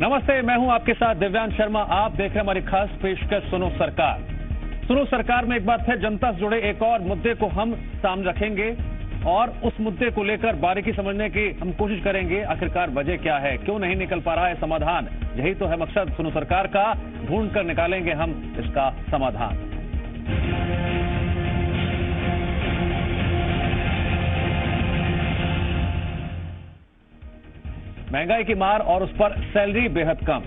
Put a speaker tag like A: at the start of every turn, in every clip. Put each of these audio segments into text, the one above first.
A: नमस्ते, मैं हूं आपके साथ दिव्यांश शर्मा। आप देख रहे हैं हमारी खास पेशकश सुनो सरकार। सुनो सरकार में एक बार फिर जनता से जुड़े एक और मुद्दे को हम सामने रखेंगे और उस मुद्दे को लेकर बारीकी समझने की हम कोशिश करेंगे। आखिरकार वजह क्या है, क्यों नहीं निकल पा रहा है समाधान? यही तो है मकसद सुनो सरकार का। ढूंढ कर निकालेंगे हम इसका समाधान। महंगाई की मार और उस पर सैलरी बेहद कम,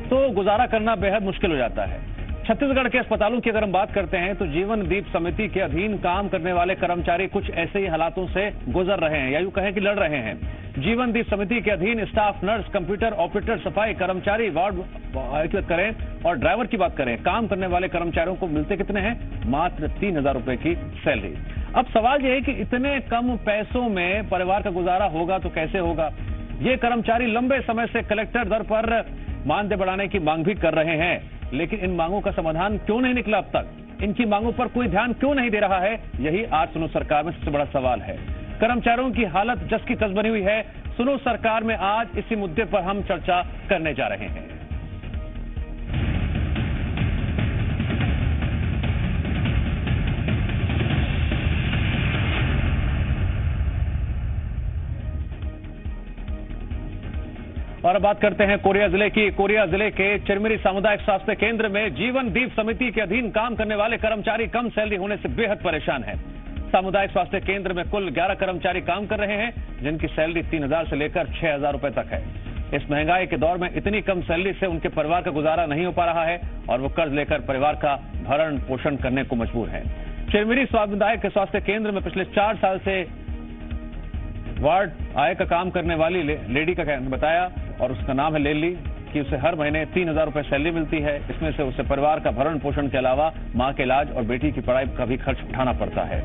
A: तो गुजारा करना बेहद मुश्किल हो जाता है। छत्तीसगढ़ के अस्पतालों की अगर हम बात करते हैं तो जीवन दीप समिति के अधीन काम करने वाले कर्मचारी कुछ ऐसे ही हालातों से गुजर रहे हैं, या यूं कहें कि लड़ रहे हैं। जीवन दीप समिति के अधीन स्टाफ, नर्स, कंप्यूटर ऑपरेटर, सफाई कर्मचारी, वार्ड की बात करें और ड्राइवर की बात करें, काम करने वाले कर्मचारियों को मिलते कितने हैं? मात्र 3,000 रुपए की सैलरी। अब सवाल यह है कि इतने कम पैसों में परिवार का गुजारा होगा तो कैसे होगा? ये कर्मचारी लंबे समय से कलेक्टर दर पर मानदेय बढ़ाने की मांग भी कर रहे हैं, लेकिन इन मांगों का समाधान क्यों नहीं निकला अब तक? इनकी मांगों पर कोई ध्यान क्यों नहीं दे रहा है? यही आज सुनो सरकार में सबसे बड़ा सवाल है। कर्मचारियों की हालत जस की तस बनी हुई है। सुनो सरकार में आज इसी मुद्दे पर हम चर्चा करने जा रहे हैं। और अब बात करते हैं कोरिया जिले की। कोरिया जिले के चिरमिरी सामुदायिक स्वास्थ्य केंद्र में जीवन दीप समिति के अधीन काम करने वाले कर्मचारी कम सैलरी होने से बेहद परेशान हैं। सामुदायिक स्वास्थ्य केंद्र में कुल 11 कर्मचारी काम कर रहे हैं, जिनकी सैलरी 3,000 से लेकर 6,000 रुपए तक है। इस महंगाई के दौर में इतनी कम सैलरी से उनके परिवार का गुजारा नहीं हो पा रहा है और वो कर्ज लेकर परिवार का भरण पोषण करने को मजबूर है। चिरमिरी सामुदायिक स्वास्थ्य केंद्र में पिछले 4 साल से वार्ड आय का काम करने वाली लेडी का बताया, और उसका नाम है लेली, कि उसे हर महीने 3,000 रुपए सैलरी मिलती है। इसमें से उसे परिवार का भरण पोषण के अलावा मां के इलाज और बेटी की पढ़ाई का भी खर्च उठाना पड़ता है।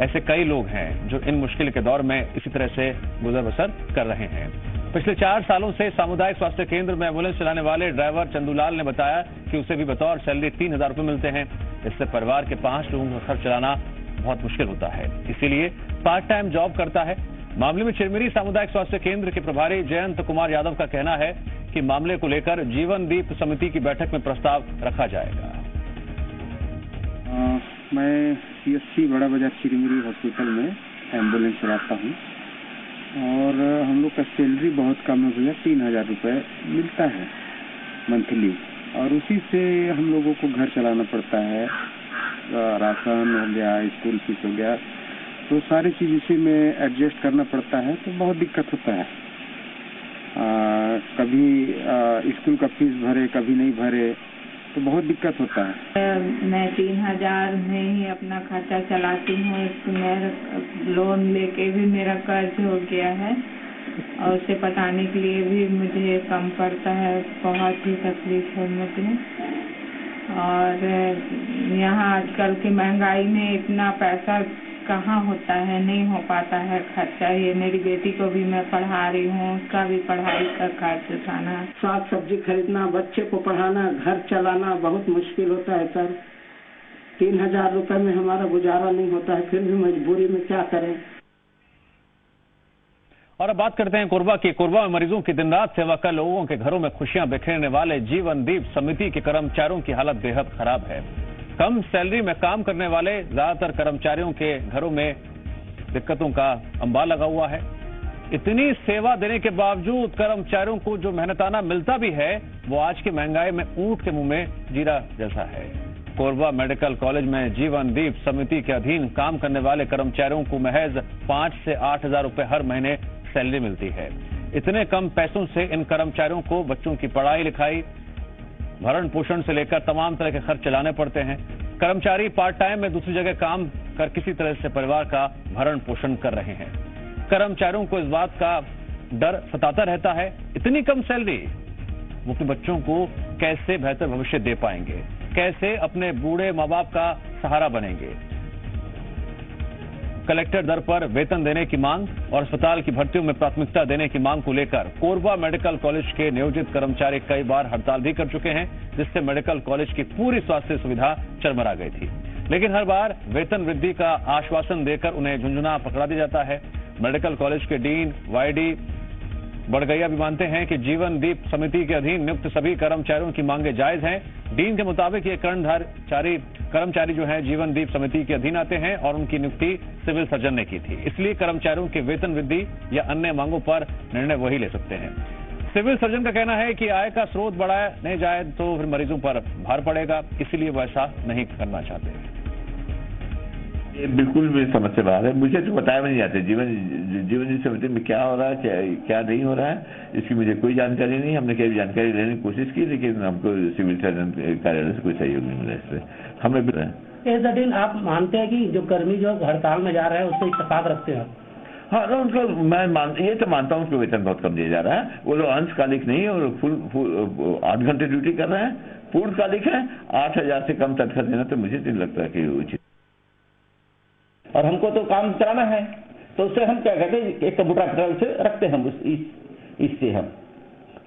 A: ऐसे कई लोग हैं जो इन मुश्किल के दौर में इसी तरह से गुजर बसर कर रहे हैं। पिछले 4 सालों से सामुदायिक स्वास्थ्य केंद्र में एम्बुलेंस चलाने वाले ड्राइवर चंदूलाल ने बताया कि उसे भी बतौर सैलरी 3,000 रुपए मिलते हैं। इससे परिवार के 5 लोगों का खर्च चलाना बहुत मुश्किल होता है, इसीलिए पार्ट टाइम जॉब करता है। मामले में चिरमिरी सामुदायिक स्वास्थ्य केंद्र के प्रभारी जयंत कुमार यादव का कहना है कि मामले को लेकर जीवन दीप समिति की बैठक में प्रस्ताव रखा जाएगा।
B: मैं CSC बड़ा बाजार चिरमिरी हॉस्पिटल में एम्बुलेंस चलाता हूँ और हम लोग का सैलरी बहुत कम है भैया, 3,000 रुपये मिलता है मंथली, और उसी से हम लोगों को घर चलाना पड़ता है। राशन हो गया, स्कूल फीस हो गया, तो सारी चीज़ इसी में एडजस्ट करना पड़ता है, तो बहुत दिक्कत होता है। कभी स्कूल का फीस भरे, कभी नहीं भरे, तो बहुत दिक्कत होता है।
C: मैं 3,000 में ही अपना खर्चा चलाती हूँ। मेरा लोन लेके भी मेरा कर्ज हो गया है और उसे पटाने के लिए भी मुझे कम पड़ता है। बहुत ही तकलीफ है मुझे। और यहाँ आजकल की महंगाई में इतना पैसा कहाँ होता है, नहीं हो पाता है खर्चा। ये मेरी बेटी को भी मैं पढ़ा रही हूँ, उसका भी पढ़ाई का खर्च उठाना,
D: साग सब्जी खरीदना, बच्चे को पढ़ाना, घर चलाना बहुत मुश्किल होता है सर। 3,000 रुपए में हमारा गुजारा नहीं होता है, फिर भी मजबूरी में क्या करें।
A: और अब बात करते हैं कोरबा की। कोरबा में मरीजों की दिन रात सेवा कर लोगों के घरों में खुशियां बिखेरने वाले जीवन दीप समिति के कर्मचारियों की हालत बेहद खराब है। कम सैलरी में काम करने वाले ज्यादातर कर्मचारियों के घरों में दिक्कतों का अंबार लगा हुआ है। इतनी सेवा देने के बावजूद कर्मचारियों को जो मेहनताना मिलता भी है, वो आज की महंगाई में ऊंट के मुंह में जीरा जैसा है। कोरबा मेडिकल कॉलेज में जीवन दीप समिति के अधीन काम करने वाले कर्मचारियों को महज 5 से 8,000 रुपए हर महीने सैलरी मिलती है। इतने कम पैसों से इन कर्मचारियों को बच्चों की पढ़ाई लिखाई, भरण पोषण से लेकर तमाम तरह के खर्च चलाने पड़ते हैं। कर्मचारी पार्ट टाइम में दूसरी जगह काम कर किसी तरह से परिवार का भरण पोषण कर रहे हैं। कर्मचारियों को इस बात का डर सताता रहता है, इतनी कम सैलरी, वो अपने बच्चों को कैसे बेहतर भविष्य दे पाएंगे, कैसे अपने बूढ़े माँ बाप का सहारा बनेंगे। कलेक्टर दर पर वेतन देने की मांग और अस्पताल की भर्तियों में प्राथमिकता देने की मांग को लेकर कोरबा मेडिकल कॉलेज के नियोजित कर्मचारी कई बार हड़ताल भी कर चुके हैं, जिससे मेडिकल कॉलेज की पूरी स्वास्थ्य सुविधा चरमरा गई थी। लेकिन हर बार वेतन वृद्धि का आश्वासन देकर उन्हें झुंझुना पकड़ा दिया जाता है। मेडिकल कॉलेज के डीन, वाईडी बड़गैया भी मानते हैं कि जीवन दीप समिति के अधीन नियुक्त सभी कर्मचारियों की मांगे जायज हैं। डीन के मुताबिक ये कर्मचारी जो है जीवन दीप समिति के अधीन आते हैं और उनकी नियुक्ति सिविल सर्जन ने की थी, इसलिए कर्मचारियों के वेतन वृद्धि या अन्य मांगों पर निर्णय वही ले सकते हैं। सिविल सर्जन का कहना है कि आय का स्रोत बढ़ाने जाए तो फिर मरीजों पर भार पड़ेगा, इसीलिए वो ऐसा नहीं करना चाहते।
E: ये बिल्कुल मेरी समझ से बाहर है। मुझे तो बताया भी नहीं जाता जीवन समिति में क्या हो रहा है, क्या नहीं हो रहा है, इसकी मुझे कोई जानकारी नहीं। हमने कई जानकारी लेने की कोशिश की, लेकिन हमको सिविल सर्जन कार्यालय से कोई सहयोग नहीं मिला। इससे हमें
F: भी आप मानते हैं कि जो कर्मी जो हड़ताल में जा रहे हैं उससे इत्तेफाक रखते हैं?
E: हाँ, उनको ये तो मानता हूँ, उसको वेतन बहुत कम दिया जा रहा है। वो लोग अंशकालिक नहीं और फुल 8 घंटे ड्यूटी कर रहे हैं, पूर्णकालिक है। 8,000 से कम तनख्वाह देना तो मुझे नहीं लगता कि उचित।
F: और हमको तो काम चलाना है, तो उससे हम क्या कहते हैं, एक कंप्यूटर ऑपरेटर से रखते हैं हम इससे हम,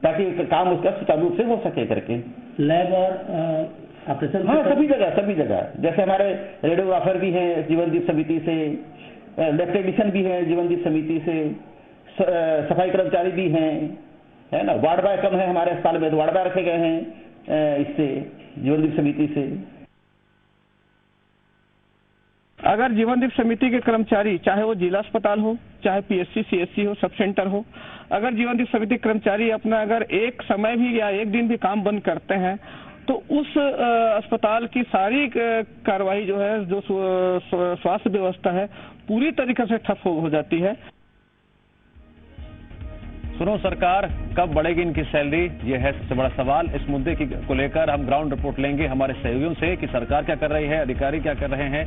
F: ताकि काम उसका सुचारू रूप से हो सके करके। लैब और ऑपरेशन, हाँ, सभी जगह। जैसे हमारे रेडियोग्राफर भी हैं जीवन दीप समिति से, लैब टेक्नीशियन भी है जीवन दीप समिति से, सफाई कर्मचारी भी हैं, है ना। वार्ड बॉय कम है हमारे अस्पताल में, तो वार्ड बॉय रखे गए हैं इससे जीवन दीप समिति से।
G: अगर जीवन दीप समिति के कर्मचारी, चाहे वो जिला अस्पताल हो, चाहे पीएससी सीएससी हो, सब सेंटर हो, अगर जीवन दीप समिति कर्मचारी अपना अगर एक समय भी या एक दिन भी काम बंद करते हैं तो उस अस्पताल की सारी कार्रवाई जो है, जो स्वास्थ्य व्यवस्था है, पूरी तरीके से ठप हो जाती है।
A: सुनो सरकार, कब बढ़ेगी इनकी सैलरी, ये है सबसे बड़ा सवाल। इस मुद्दे को लेकर हम ग्राउंड रिपोर्ट लेंगे हमारे सहयोगियों से कि सरकार क्या कर रही है, अधिकारी क्या कर रहे हैं।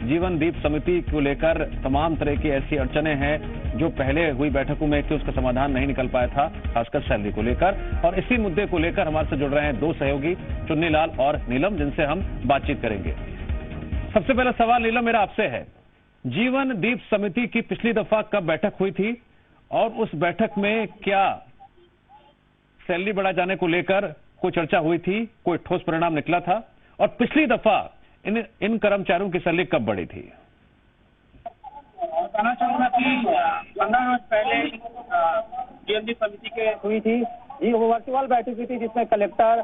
A: जीवन दीप समिति को लेकर तमाम तरह की ऐसी अड़चनें हैं जो पहले हुई बैठकों में कि उसका समाधान नहीं निकल पाया था, खासकर सैलरी को लेकर। और इसी मुद्दे को लेकर हमारे से जुड़ रहे हैं 2 सहयोगी, चुन्नीलाल और नीलम, जिनसे हम बातचीत करेंगे। सबसे पहला सवाल नीलम मेरा आपसे है, जीवन दीप समिति की पिछली दफा कब बैठक हुई थी और उस बैठक में क्या सैलरी बढ़ा जाने को लेकर कोई चर्चा हुई थी, कोई ठोस परिणाम निकला था? और पिछली दफा इन कर्मचारियों की सैलरी कब बढ़ी थी?
H: बताना चाहूंगा कि 15 रोज पहले जीवन दीप समिति के हुई थी जी, वो वर्चुअल बैठक हुई थी जिसमें कलेक्टर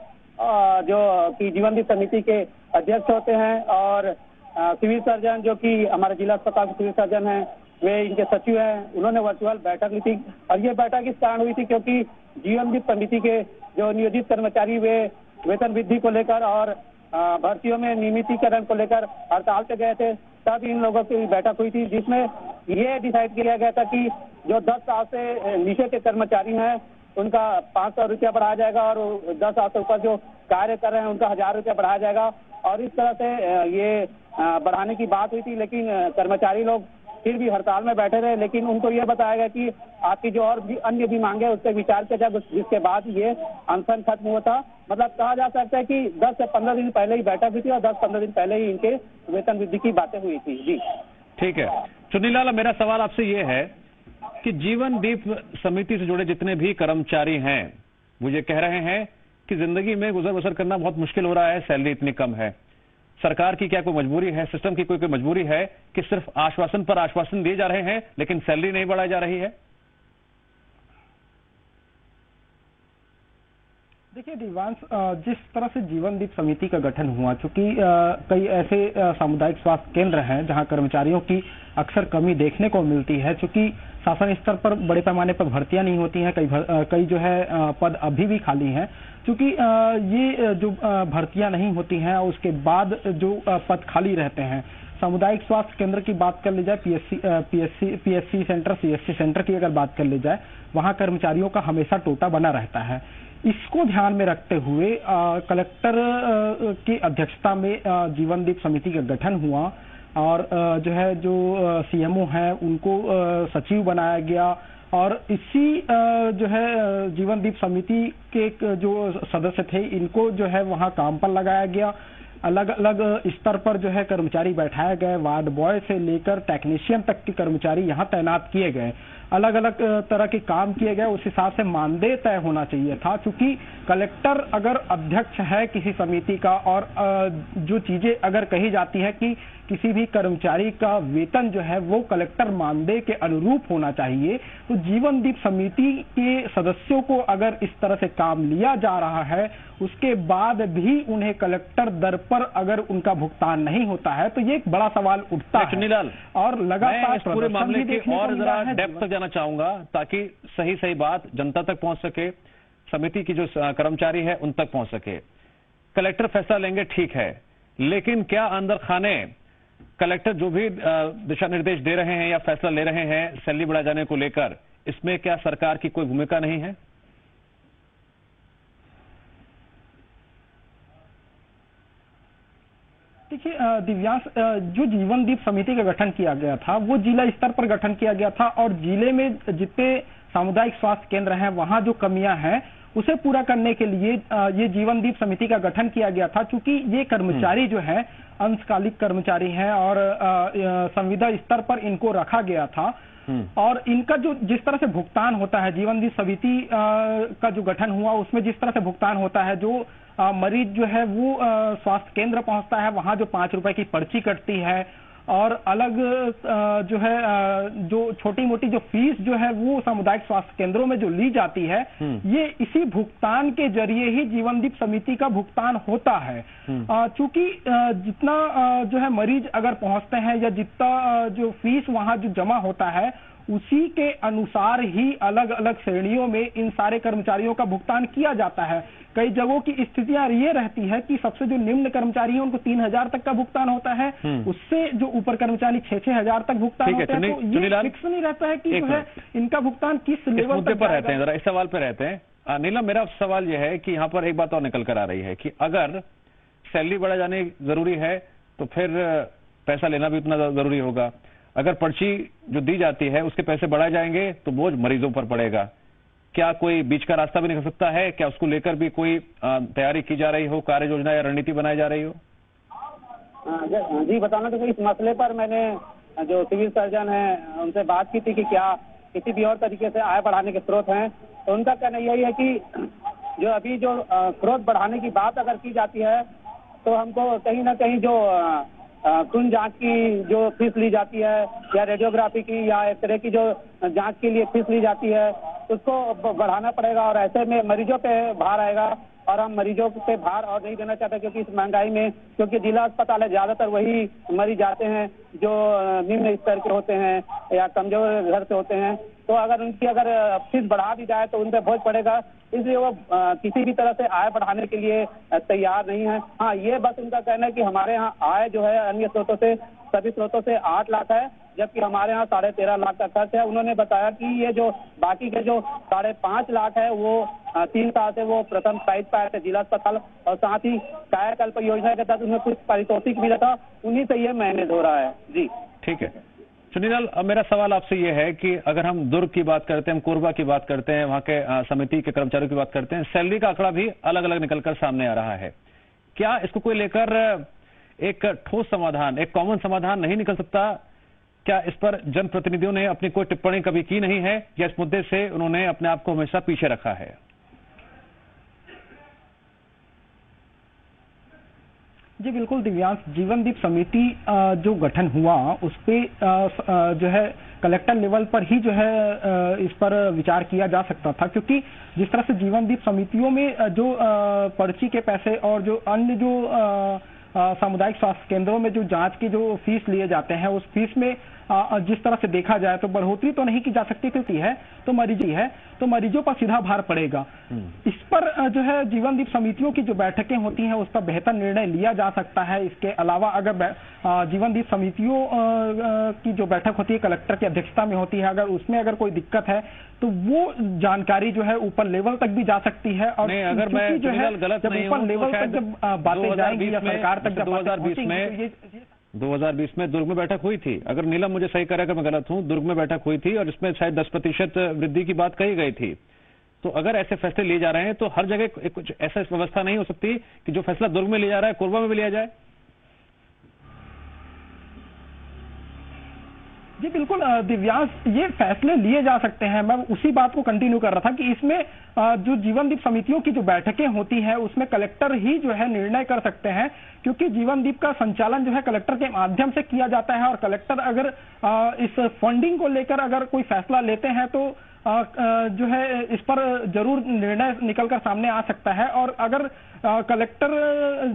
H: जो कि जीवन दीप समिति के अध्यक्ष होते हैं और सिविल सर्जन जो कि हमारे जिला अस्पताल के सिविल सर्जन हैं, वे इनके सचिव हैं, उन्होंने वर्चुअल बैठक ली थी। और ये बैठक इस कारण हुई थी क्योंकि जीवन दीप समिति के जो नियोजित कर्मचारी वे वेतन वृद्धि को लेकर और भर्तियों में नियमितीकरण को लेकर हड़ताल पे गए थे। तब इन लोगों की बैठक हुई थी जिसमें ये डिसाइड किया गया था कि जो 10 साल से नीचे के कर्मचारी हैं उनका 500 रुपया बढ़ाया जाएगा और 10 साल से ऊपर जो कार्य कर रहे हैं उनका 1000 रुपया बढ़ाया जाएगा। और इस तरह से ये बढ़ाने की बात हुई थी, लेकिन कर्मचारी लोग फिर भी हड़ताल में बैठे रहे। लेकिन उनको यह बताया गया कि आपकी जो और भी अन्य भी मांगे उस पर विचार किया जाए, जिसके बाद ये अनशन खत्म हुआ था। मतलब कहा जा सकता है कि 10 से 15 दिन पहले ही बैठक हुई थी और 10-15 दिन पहले ही इनके वेतन वृद्धि की बातें हुई थी जी।
A: ठीक है चुन्नीलाल, मेरा सवाल आपसे ये है कि जीवन दीप समिति से जुड़े जितने भी कर्मचारी हैं वो ये कह रहे हैं कि जिंदगी में गुजर बसर करना बहुत मुश्किल हो रहा है, सैलरी इतनी कम है। सरकार की क्या कोई मजबूरी है, सिस्टम की कोई मजबूरी है कि सिर्फ आश्वासन पर आश्वासन दिए जा रहे हैं लेकिन सैलरी नहीं बढ़ाई जा रही है?
G: देखिए दिवांश, जिस तरह से जीवन दीप समिति का गठन हुआ, चूंकि कई ऐसे सामुदायिक स्वास्थ्य केंद्र हैं जहां कर्मचारियों की अक्सर कमी देखने को मिलती है, चूंकि शासन स्तर पर बड़े पैमाने पर भर्तियां नहीं होती हैं, कई जो है पद अभी भी खाली हैं। चूंकि ये जो भर्तियां नहीं होती हैं उसके बाद जो पद खाली रहते हैं, सामुदायिक स्वास्थ्य केंद्र की बात कर ली जाए, पीएससी सेंटर, सीएससी सेंटर की अगर बात कर ली जाए, वहां कर्मचारियों का हमेशा टोटा बना रहता है। इसको ध्यान में रखते हुए कलेक्टर की अध्यक्षता में जीवन दीप समिति का गठन हुआ और जो है जो सीएमओ हैं उनको सचिव बनाया गया और इसी जो है जीवन दीप समिति के जो सदस्य थे इनको जो है वहां काम पर लगाया गया। अलग अलग स्तर पर जो है कर्मचारी बैठाए गए, वार्ड बॉय से लेकर टेक्नीशियन तक के कर्मचारी यहां तैनात किए गए अलग अलग तरह के काम किए गए, उस हिसाब से मानदेय तय होना चाहिए था। क्योंकि कलेक्टर अगर अध्यक्ष है किसी समिति का और जो चीजें अगर कही जाती है कि किसी भी कर्मचारी का वेतन जो है वो कलेक्टर मानदेय के अनुरूप होना चाहिए, तो जीवनदीप समिति के सदस्यों को अगर इस तरह से काम लिया जा रहा है, उसके बाद भी उन्हें कलेक्टर दर पर अगर उनका भुगतान नहीं होता है, तो ये एक बड़ा सवाल उठता है।
A: चुन्नीलाल,
G: और लगातार
A: इस पूरे मामले की और जरा डेप्थ तक जाना चाहूंगा ताकि सही बात जनता तक पहुंच सके, समिति की जो कर्मचारी है उन तक पहुंच सके। कलेक्टर फैसला लेंगे, ठीक है, लेकिन क्या अंदर खाने कलेक्टर जो भी दिशा निर्देश दे रहे हैं या फैसला ले रहे हैं सैलरी बढ़ा जाने को लेकर, इसमें क्या सरकार की कोई भूमिका नहीं है?
G: देखिए दिव्यांश, जो जीवनदीप समिति का गठन किया गया था वो जिला स्तर पर गठन किया गया था और जिले में जितने सामुदायिक स्वास्थ्य केंद्र हैं वहां जो कमियां हैं उसे पूरा करने के लिए ये जीवनदीप समिति का गठन किया गया था। क्योंकि ये कर्मचारी जो है अंशकालिक कर्मचारी हैं और संविदा स्तर पर इनको रखा गया था और इनका जो जिस तरह से भुगतान होता है, जीवनदीप समिति का जो गठन हुआ उसमें जिस तरह से भुगतान होता है, जो मरीज जो है वो स्वास्थ्य केंद्र पहुंचता है, वहां जो 5 रुपए की पर्ची कटती है और अलग जो है जो छोटी मोटी जो फीस जो है वो सामुदायिक स्वास्थ्य केंद्रों में जो ली जाती है, ये इसी भुगतान के जरिए ही जीवनदीप समिति का भुगतान होता है। चूंकि जितना जो है मरीज अगर पहुंचते हैं या जितना जो फीस वहां जो जमा होता है उसी के अनुसार ही अलग अलग श्रेणियों में इन सारे कर्मचारियों का भुगतान किया जाता है। कई जगहों की स्थितियां ये रहती है कि सबसे जो निम्न कर्मचारी हैं उनको 3,000 तक का भुगतान होता है, उससे जो ऊपर कर्मचारी 6,000 तक भुगतान होता है। तो ये फिक्स नहीं रहता है कि जो है इनका भुगतान किस लेवल
A: पर रहते हैं। जरा इस सवाल पर रहते हैं। नीलम, मेरा सवाल यह है कि यहाँ पर एक बात और निकल कर आ रही है कि अगर सैलरी बढ़ा जाने जरूरी है तो फिर पैसा लेना भी उतना जरूरी होगा। अगर पर्ची जो दी जाती है उसके पैसे बढ़ाए जाएंगे तो बोझ मरीजों पर पड़ेगा। क्या कोई बीच का रास्ता भी निकल सकता है? क्या उसको लेकर भी कोई तैयारी की जा रही हो, कार्य योजना या रणनीति बनाई जा रही हो?
H: जी, बताना तो इस मसले पर मैंने जो सिविल सर्जन है उनसे बात की थी कि क्या किसी भी और तरीके से आय बढ़ाने के स्रोत हैं, तो उनका कहना यही है कि जो अभी जो स्रोत बढ़ाने की बात अगर की जाती है तो हमको कहीं ना कहीं जो खून जांच की जो फीस ली जाती है या रेडियोग्राफी की या एक्सरे की जो जांच के लिए फीस ली जाती है उसको बढ़ाना पड़ेगा और ऐसे में मरीजों पे भार आएगा और हम मरीजों पे भार और नहीं देना चाहते क्योंकि इस महंगाई में, क्योंकि जिला अस्पताल है ज्यादातर वही मरीज आते हैं जो निम्न स्तर के होते हैं या कमजोर घर से होते हैं, तो अगर उनकी अगर फीस बढ़ा दी जाए तो उन पर बोझ पड़ेगा, इसलिए वो किसी भी तरह से आय बढ़ाने के लिए तैयार नहीं है। हाँ, ये बस उनका कहना है कि हमारे यहाँ आय जो है अन्य स्रोतों से, सभी स्रोतों से 8 लाख है, जबकि हमारे यहाँ 13.5 लाख का खर्च है। उन्होंने बताया कि ये जो बाकी के जो 5.5 लाख है वो 3 साल से वो प्रथम प्राइज पाए थे जिला अस्पताल और साथ ही कायाकल्प योजना के तहत उन्हें कुछ पारितोषिक मिला था, उन्हीं से ये मैनेज हो रहा है। जी
A: ठीक है सुनीलाल, अब मेरा सवाल आपसे ये है कि अगर हम दुर्ग की बात करते हैं, हम कोरबा की बात करते हैं, वहां के समिति के कर्मचारियों की बात करते हैं, सैलरी का आंकड़ा भी अलग अलग निकलकर सामने आ रहा है। क्या इसको कोई लेकर एक ठोस समाधान, एक कॉमन समाधान नहीं निकल सकता? क्या इस पर जनप्रतिनिधियों ने अपनी कोई टिप्पणी कभी की नहीं है या इस मुद्दे से उन्होंने अपने आप को हमेशा पीछे रखा है?
G: जी बिल्कुल दिव्यांश, जीवनदीप समिति जो गठन हुआ उस पे जो है कलेक्टर लेवल पर ही जो है इस पर विचार किया जा सकता था, क्योंकि जिस तरह से जीवनदीप समितियों में जो पर्ची के पैसे और जो अन्य जो सामुदायिक स्वास्थ्य केंद्रों में जो जांच की जो फीस लिए जाते हैं उस फीस में जिस तरह से देखा जाए तो बढ़ोतरी तो नहीं की जा सकती, क्योंकि है तो मरीजों पर सीधा भार पड़ेगा। इस पर जो है जीवनदीप समितियों की जो बैठकें होती हैं उस पर बेहतर निर्णय लिया जा सकता है। इसके अलावा अगर जीवनदीप समितियों की जो बैठक होती है कलेक्टर की अध्यक्षता में होती है, अगर उसमें अगर कोई दिक्कत है तो वो जानकारी जो है ऊपर लेवल तक भी जा सकती है। और
A: अगर मैं जो है गलत
G: जब ऊपर लेवल तक जब बातें जाएंगी या सरकार तक जब
A: 2020 में दुर्ग में बैठक हुई थी, अगर नीलम मुझे सही करे अगर मैं गलत हूं, दुर्ग में बैठक हुई थी और इसमें शायद 10% वृद्धि की बात कही गई थी। तो अगर ऐसे फैसले लिए जा रहे हैं तो हर जगह कुछ ऐसा व्यवस्था नहीं हो सकती कि जो फैसला दुर्ग में लिया जा रहा है कोरबा में भी लिया जाए?
G: जी बिल्कुल दिव्यांश, ये फैसले लिए जा सकते हैं। मैं उसी बात को कंटिन्यू कर रहा था कि इसमें जो जीवनदीप समितियों की जो बैठकें होती हैं उसमें कलेक्टर ही जो है निर्णय कर सकते हैं, क्योंकि जीवनदीप का संचालन जो है कलेक्टर के माध्यम से किया जाता है। और कलेक्टर अगर इस फंडिंग को लेकर अगर कोई फैसला लेते हैं तो जो है इस पर जरूर निर्णय निकलकर सामने आ सकता है। और अगर कलेक्टर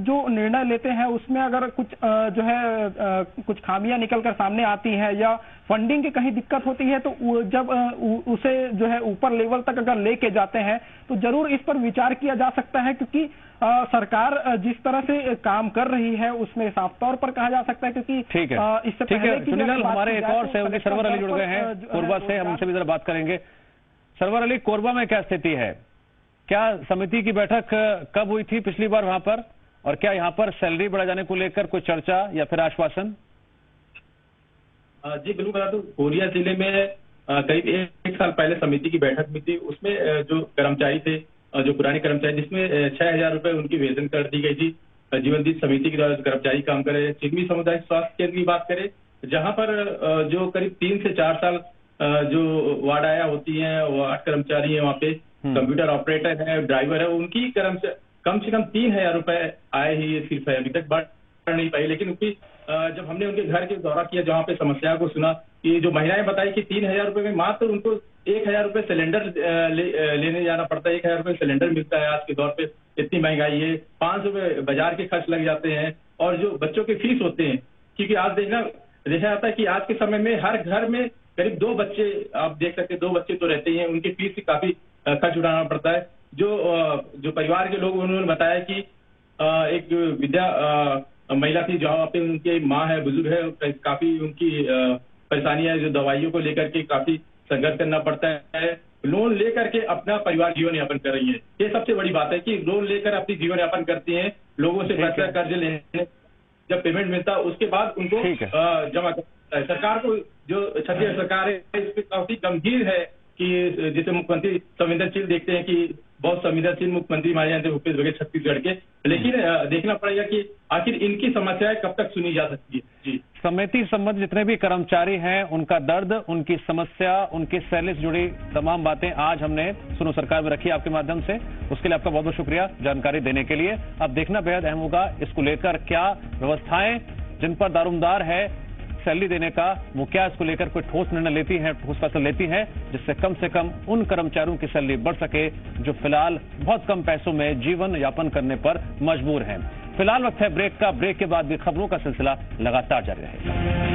G: जो निर्णय लेते हैं उसमें अगर कुछ जो है कुछ खामियां निकलकर सामने आती हैं या फंडिंग की कहीं दिक्कत होती है, तो जब उसे जो है ऊपर लेवल तक अगर लेके जाते हैं तो जरूर इस पर विचार किया जा सकता है। क्योंकि सरकार जिस तरह से काम कर रही है उसमें साफ तौर पर कहा जा सकता है, क्योंकि
A: ठीक है,
G: इससे
A: ठीक है।
G: पहले
A: सुनीलाल, हमारे एक और सहयोगी सरवर अली जुड़ गए हैं कोरबा से, हम उनसे भी जरा बात करेंगे। सरवर अली, कोरबा में क्या स्थिति है? क्या समिति की बैठक कब हुई थी पिछली बार वहां पर, और क्या यहाँ पर सैलरी बढ़ा जाने को लेकर कोई चर्चा या फिर आश्वासन?
I: जी बिल्कुल बता दूं, कोरिया जिले में करीब एक साल पहले समिति की बैठक हुई थी। उसमें जो कर्मचारी थे, जो पुराने कर्मचारी, जिसमें 6,000 रुपए उनकी वेतन कर दी गई थी। जीवनदीप समिति के द्वारा कर्मचारी काम करे। चिरमी सामुदायिक स्वास्थ्य केंद्र की बात करें, जहां पर जो करीब 3 से 4 साल जो वार्ड आया होती है, वार्ड कर्मचारी है, वहाँ पे कंप्यूटर ऑपरेटर है, ड्राइवर है, उनकी कम से कम 3,000 रुपए आए ही सिर्फ है, अभी तक बढ़ नहीं पाई। लेकिन उनकी जब हमने उनके घर के दौरा किया, जहाँ पे समस्या को सुना, कि जो महिलाएं बताई कि 3,000 रुपए में मात्र उनको 1,000 रुपए सिलेंडर लेने जाना पड़ता है। 1,000 रुपए सिलेंडर मिलता है आज के दौर पे, इतनी महंगाई है। 500 रुपए बाजार के खर्च लग जाते हैं, और जो बच्चों के फीस होते हैं, क्योंकि आज देखा जाता है कि आज के समय में हर घर में करीब 2 बच्चे, आप देख सकते हैं 2 बच्चे तो रहते ही हैं, उनकी फीस से काफी खर्च उठाना पड़ता है। जो परिवार के लोग, उन्होंने बताया कि एक विद्या महिला थी, जहाँ पे उनकी माँ है, बुजुर्ग है, काफी उनकी परेशानियां, जो दवाइयों को लेकर के काफी संघर्ष करना पड़ता है। लोन लेकर के अपना परिवार जीवन यापन कर रही है। ये सबसे बड़ी बात है कि लोन लेकर अपनी जीवन यापन करती हैं, लोगों से पैसा कर्ज लेने, जब पेमेंट मिलता है उसके बाद उनको जमा करता है। सरकार को, जो छत्तीसगढ़ सरकार है, इस पर काफी गंभीर है कि जैसे मुख्यमंत्री संवेदनशील देखते हैं कि बहुत संवेदनशील मुख्यमंत्री माने जाते हैं भूपेश बघेल छत्तीसगढ़ के, लेकिन देखना पड़ेगा कि आखिर इनकी समस्याएं कब तक सुनी जा सकती है। जी, समिति
A: संबंध जितने भी कर्मचारी हैं, उनका दर्द, उनकी समस्या, उनकी सैलरी से जुड़ी तमाम बातें आज हमने सुनो सरकार में रखी आपके माध्यम से। उसके लिए आपका बहुत बहुत शुक्रिया जानकारी देने के लिए। अब देखना बेहद अहम होगा इसको लेकर क्या व्यवस्थाएं जिन पर दारोमदार है सैलरी देने का, वो क्या इसको लेकर कोई ठोस निर्णय लेती हैं, ठोस फैसला लेती हैं, जिससे कम से कम उन कर्मचारियों की सैलरी बढ़ सके जो फिलहाल बहुत कम पैसों में जीवन यापन करने पर मजबूर हैं। फिलहाल वक्त है ब्रेक का। ब्रेक के बाद भी खबरों का सिलसिला लगातार जारी रहेगा।